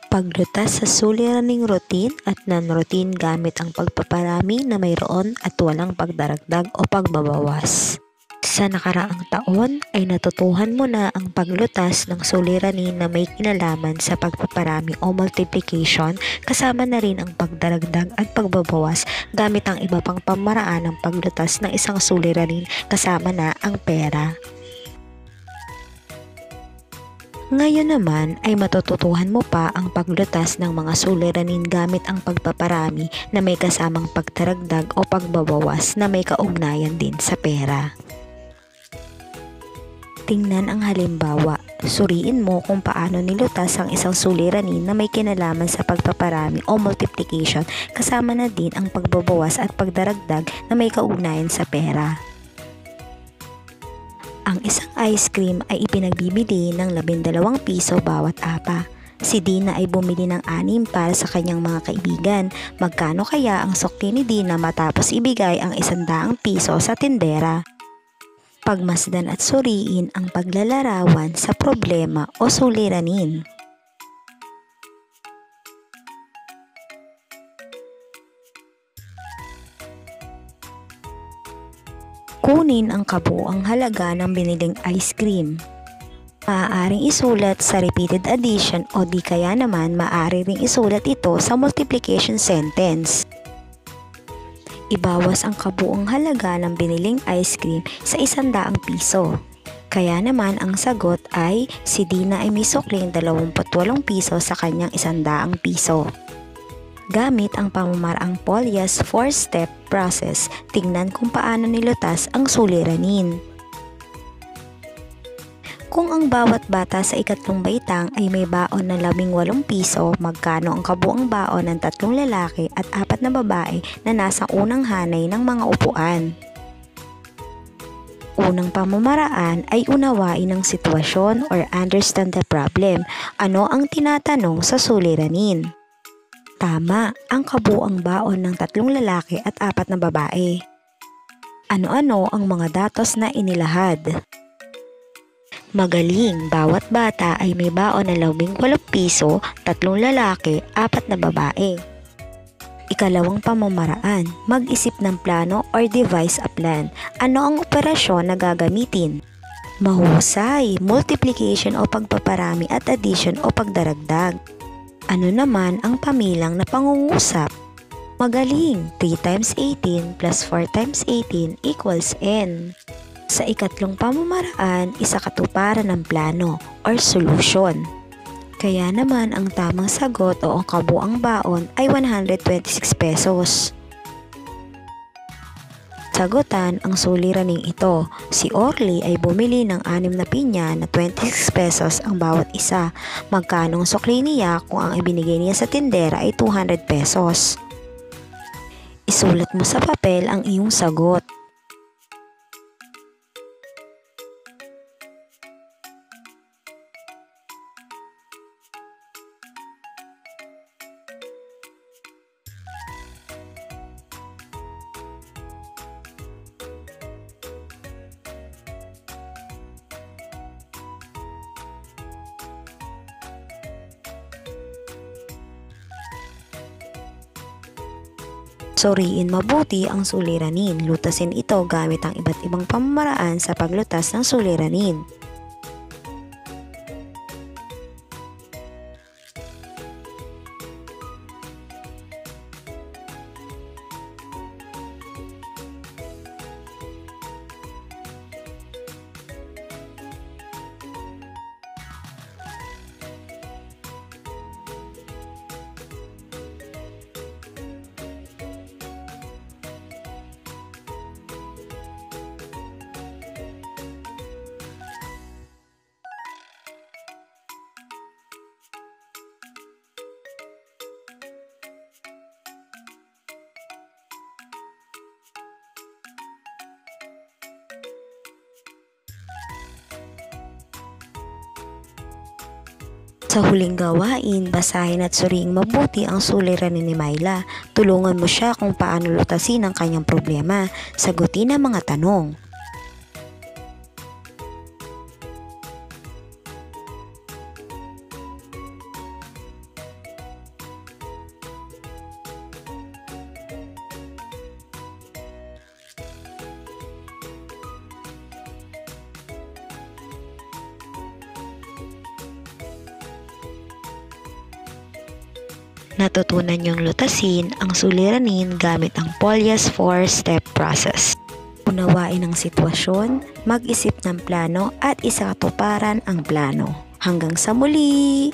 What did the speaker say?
Paglutas sa suliraning routine at non-routine gamit ang pagpaparami na mayroon at walang pagdaragdag o pagbabawas. Sa nakaraang taon ay natutuhan mo na ang paglutas ng suliranin na may kinalaman sa pagpaparami o multiplication, kasama na rin ang pagdaragdag at pagbabawas gamit ang iba pang pamaraan ng paglutas ng isang suliranin, kasama na ang pera. Ngayon naman ay matututuhan mo pa ang paglutas ng mga suliranin gamit ang pagpaparami na may kasamang pagdaragdag o pagbabawas na may kaugnayan din sa pera. Tingnan ang halimbawa. Suriin mo kung paano nilutas ang isang suliranin na may kinalaman sa pagpaparami o multiplication, kasama na din ang pagbabawas at pagdaragdag na may kaugnayan sa pera. Ang isang ice cream ay ipinagbibili ng 12 piso bawat apa. Si Dina ay bumili ng 6 para sa kanyang mga kaibigan. Magkano kaya ang sukli ni Dina matapos ibigay ang 100 piso sa tindera? Pagmasdan at suriin ang paglalarawan sa problema o suliranin. Kunin ang kabuuang halaga ng biniling ice cream. Maaaring isulat sa repeated addition o di kaya naman maaari ring isulat ito sa multiplication sentence. Ibawas ang kabuuang halaga ng biniling ice cream sa 100 piso. Kaya naman ang sagot ay si Dina ay may sukling 28 piso sa kanyang 100 piso. Gamit ang pamamaraang Polya's 4-step process, tingnan kung paano nilutas ang suliranin. Kung ang bawat bata sa ikatlong baitang ay may baon na 18 piso, magkano ang kabuang baon ng 3 lalaki at 4 na babae na nasa unang hanay ng mga upuan? Unang pamamaraan ay unawain ang sitwasyon or understand the problem. Ano ang tinatanong sa suliranin? Tama, ang kabuang baon ng 3 lalaki at 4 na babae. Ano-ano ang mga datos na inilahad? Magaling, bawat bata ay may baon na 18 piso, 3 lalaki, 4 na babae. Ikalawang pamamaraan, mag-isip ng plano or devise a plan. Ano ang operasyon na gagamitin? Mahusay, multiplication o pagpaparami at addition o pagdaragdag. Ano naman ang pamilang na pangungusap? Magaling, 3 times 18 plus 4 times 18 equals n. Sa ikatlong pamamaraan, isa katuparan ng plano or solution. Kaya naman ang tamang sagot o ang kabuang baon ay 126 pesos. Sagutan ang suliraning ito. Si Orly ay bumili ng 6 na pinya na 26 pesos ang bawat isa. Magkano ang sukli niya kung ang ibinigay niya sa tindera ay 200 pesos? Isulat mo sa papel ang iyong sagot. Suriin mabuti ang suliranin. Lutasin ito gamit ang iba't ibang pamamaraan sa paglutas ng suliranin. Sa huling gawain, basahin at suriing mabuti ang suliranin ni Myla. Tulungan mo siya kung paano lutasin ang kanyang problema. Sagutin ang mga tanong. Natutunan niyong lutasin ang suliranin gamit ang Polya's 4-step process. Unawain ang sitwasyon, mag-isip ng plano at isakatuparan ang plano. Hanggang sa muli!